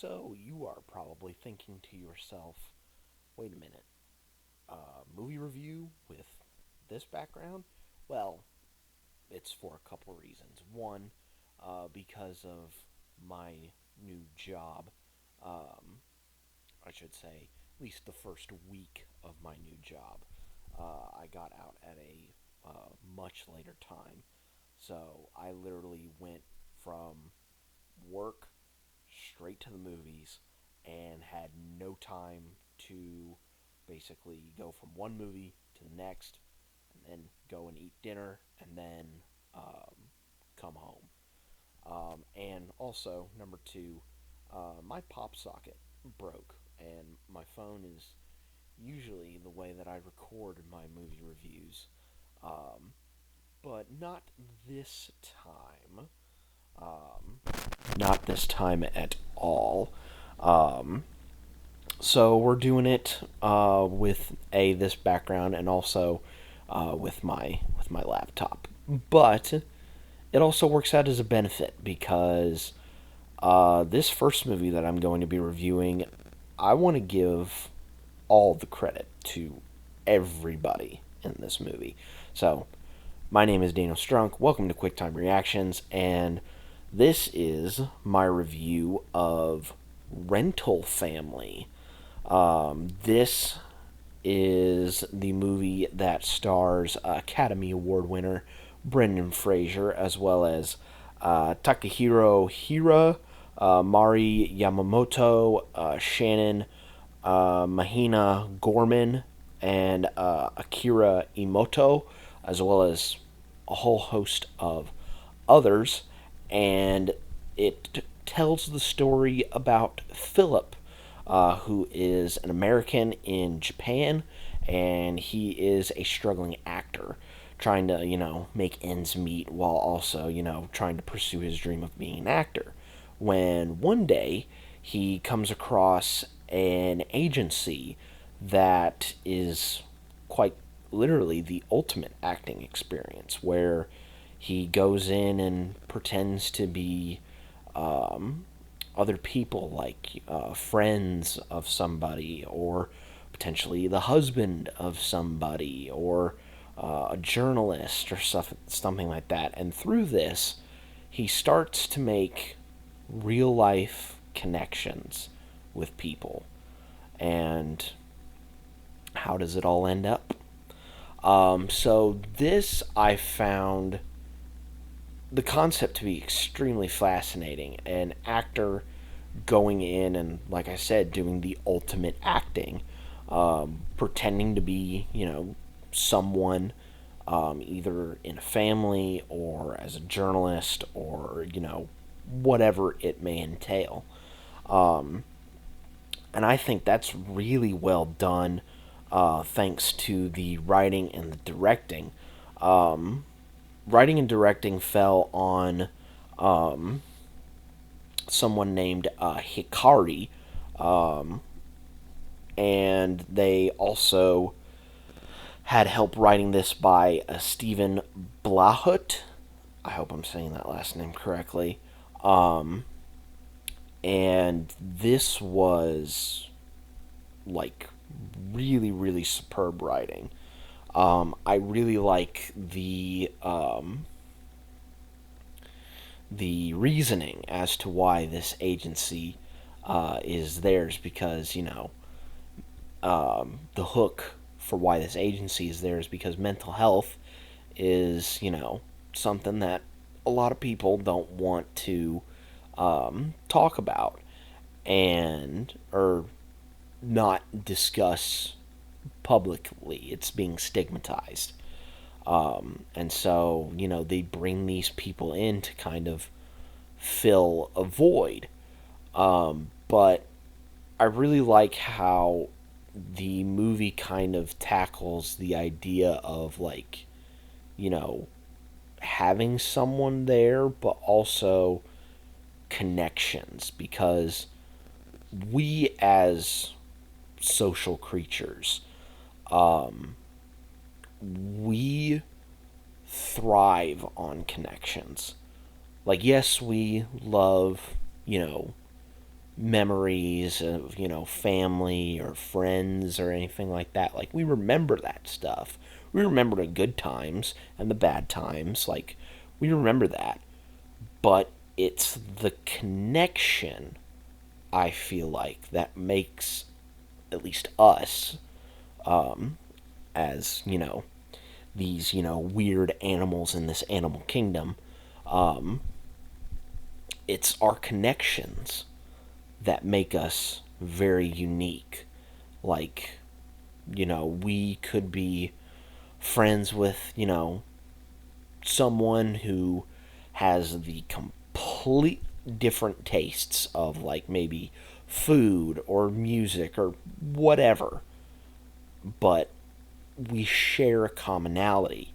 So you are probably thinking to yourself, wait a minute, movie review with this background? Well, it's for a couple of reasons. One, because of my new job. Um, I should say, at least the first week of my new job. I got out at a much later time. So I literally went from work straight to the movies and had no time to basically go from one movie to the next and then go and eat dinner and then come home. And also, number two, my pop socket broke, and my phone is usually the way that I record my movie reviews, um, but not this time. Um, Not this time at all. Um, so we're doing it with this background and also with my laptop. But it also works out as a benefit because this first movie that I'm going to be reviewing, I want to give all the credit to everybody in this movie. So, my name is Daniel Strunk. Welcome to QuickTime Reactions, and this is my review of Rental Family. This is the movie that stars Academy Award winner Brendan Fraser, as well as Takahiro Hira, Mari Yamamoto, Shannon Mahina Gorman, and Akira Imoto, as well as a whole host of others. And it tells the story about Philip, who is an American in Japan, and he is a struggling actor trying to, make ends meet while also, trying to pursue his dream of being an actor. When one day he comes across an agency that is quite literally the ultimate acting experience, where he goes in and pretends to be other people, like friends of somebody, or potentially the husband of somebody, or a journalist, or stuff, something like that. And through this, he starts to make real life connections with people. And how does it all end up? So this I found the concept to be extremely fascinating. An actor going in and, like I said, doing the ultimate acting, pretending to be, someone, either in a family or as a journalist, or, whatever it may entail. And I think that's really well done, thanks to the writing and the directing. Writing and directing fell on someone named Hikari, and they also had help writing this by Stephen Blahut. I hope I'm saying that last name correctly. And this was like really, really superb writing. I really like the reasoning as to why this agency is theirs, because the hook for why this agency is there is because mental health is something that a lot of people don't want to talk about, and or not discuss publicly. It's being stigmatized. And so, they bring these people in to kind of fill a void. But I really like how the movie kind of tackles the idea of, like, you know, having someone there, but also connections, because we as social creatures, we thrive on connections. Like, yes, we love, memories of, family or friends or anything like that. Like, we remember that stuff. We remember the good times and the bad times. Like, we remember that. But it's the connection, I feel like, that makes at least us, as, these, weird animals in this animal kingdom. Um, it's our connections that make us very unique. Like, we could be friends with, someone who has the complete different tastes of, like, maybe food or music or whatever, but we share a commonality.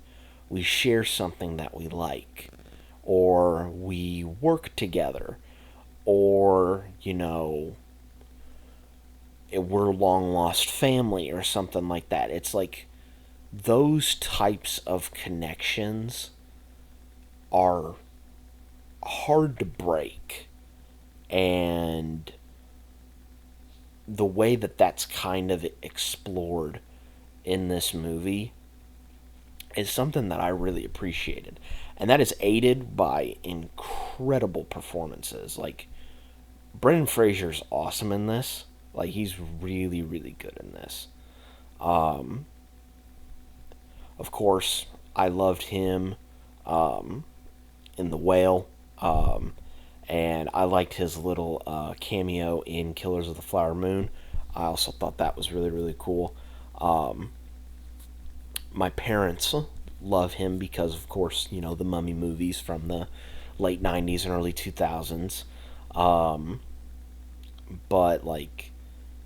We share something that we like, or we work together, or, we're long lost family or something like that. It's like those types of connections are hard to break. And the way that that's kind of explored in this movie is something that I really appreciated. And that is aided by incredible performances. Like, Brendan Fraser's awesome in this. Like, he's really, really good in this. Um, of course, I loved him um, in The Whale. Um, and I liked his little cameo in Killers of the Flower Moon. I also thought that was really, really cool. Um, my parents love him because, of course, the Mummy movies from the late 90s and early 2000s. Um, but, like,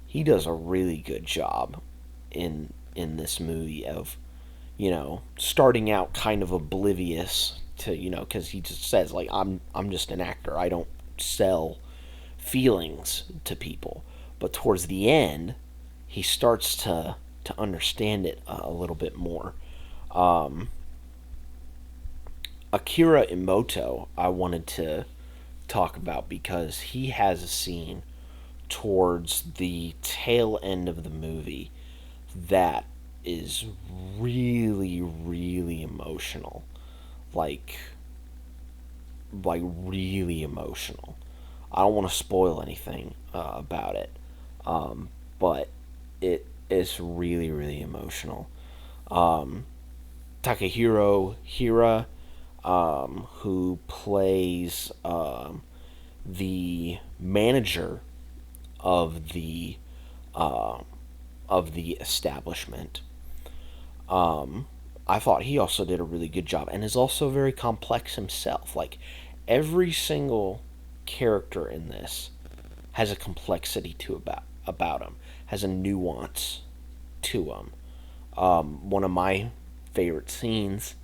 he does a really good job in this movie of, starting out kind of oblivious to, because he just says, like, I'm just an actor. I don't sell feelings to people. But towards the end, he starts to understand it a little bit more. Um, Akira Imoto, I wanted to talk about because he has a scene towards the tail end of the movie that is really, really emotional. Like, really emotional. I don't want to spoil anything about it, um, but it is really, really emotional. Um, Takahiro Hira, who plays the manager of the uh, of the establishment. Um, I thought he also did a really good job and is also very complex himself. Like, every single character in this has a complexity to about him, has a nuance to him. One of my favorite scenes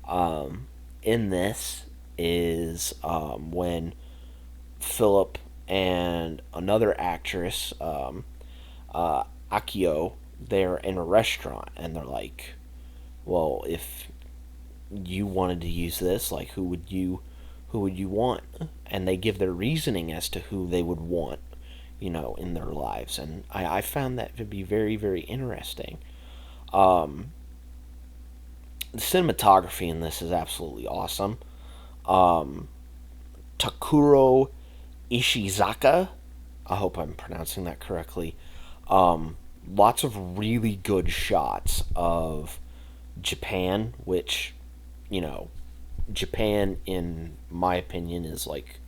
um, in this is when Philip and another actress, uh, Akio, they're in a restaurant and they're like, "Well, if you wanted to use this, like, who would you want?" And they give their reasoning as to who they would want, in their lives, and I found that to be very, very interesting. Um, the cinematography in this is absolutely awesome. Um, Takuro Ishizaka, I hope I'm pronouncing that correctly. Um, Lots of really good shots of Japan, which, you know, Japan, in my opinion, is like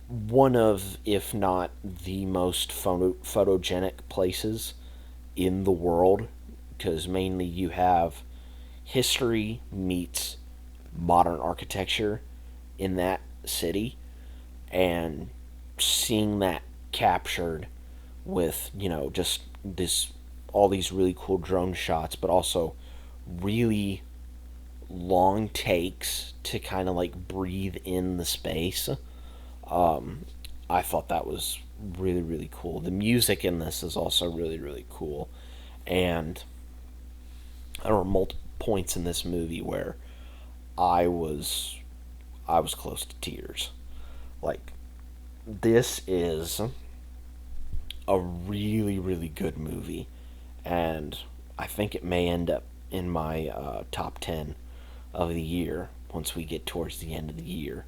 one of, if not the most photogenic places in the world, because mainly you have history meets modern architecture in that city, and seeing that captured with, just this, all these really cool drone shots, but also really long takes to kind of like breathe in the space. Um, I thought that was really, really cool. The music in this is also really, really cool. And there were multiple points in this movie where I was I was close to tears. Like, this is a really, really good movie, and I think it may end up in my top 10 of the year once we get towards the end of the year.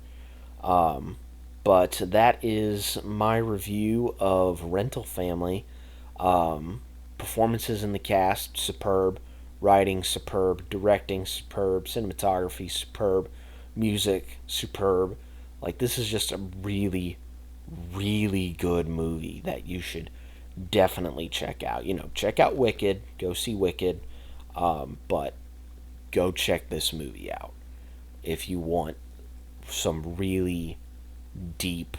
Um, but that is my review of Rental Family. Um, Performances in the cast superb, writing superb, directing superb, cinematography superb, music superb. Like, this is just a really, really good movie that you should definitely check out. You know, check out Wicked, go see Wicked, but go check this movie out if you want some really deep,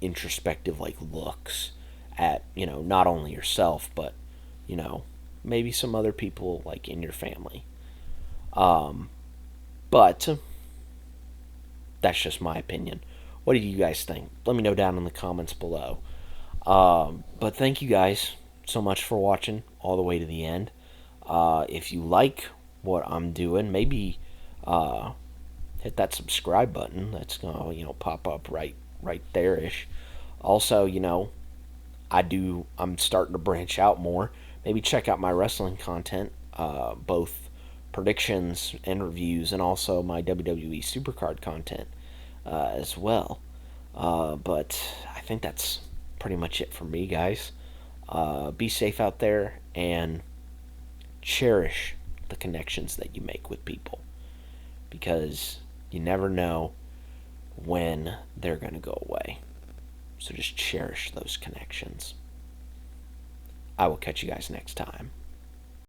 introspective like looks at, you know, not only yourself but, you know, maybe some other people like in your family. Um, but that's just my opinion. What do you guys think? Let me know down in the comments below. But thank you guys so much for watching all the way to the end. If you like what I'm doing, maybe uh, hit that subscribe button. That's gonna, you know, pop up right there ish. Also, you know, I'm starting to branch out more. Maybe check out my wrestling content, both predictions and reviews, and also my WWE Supercard content as well. But I think that's pretty much it for me, guys. Be safe out there and cherish the connections that you make with people, because you never know when they're going to go away. So just cherish those connections. I will catch you guys next time.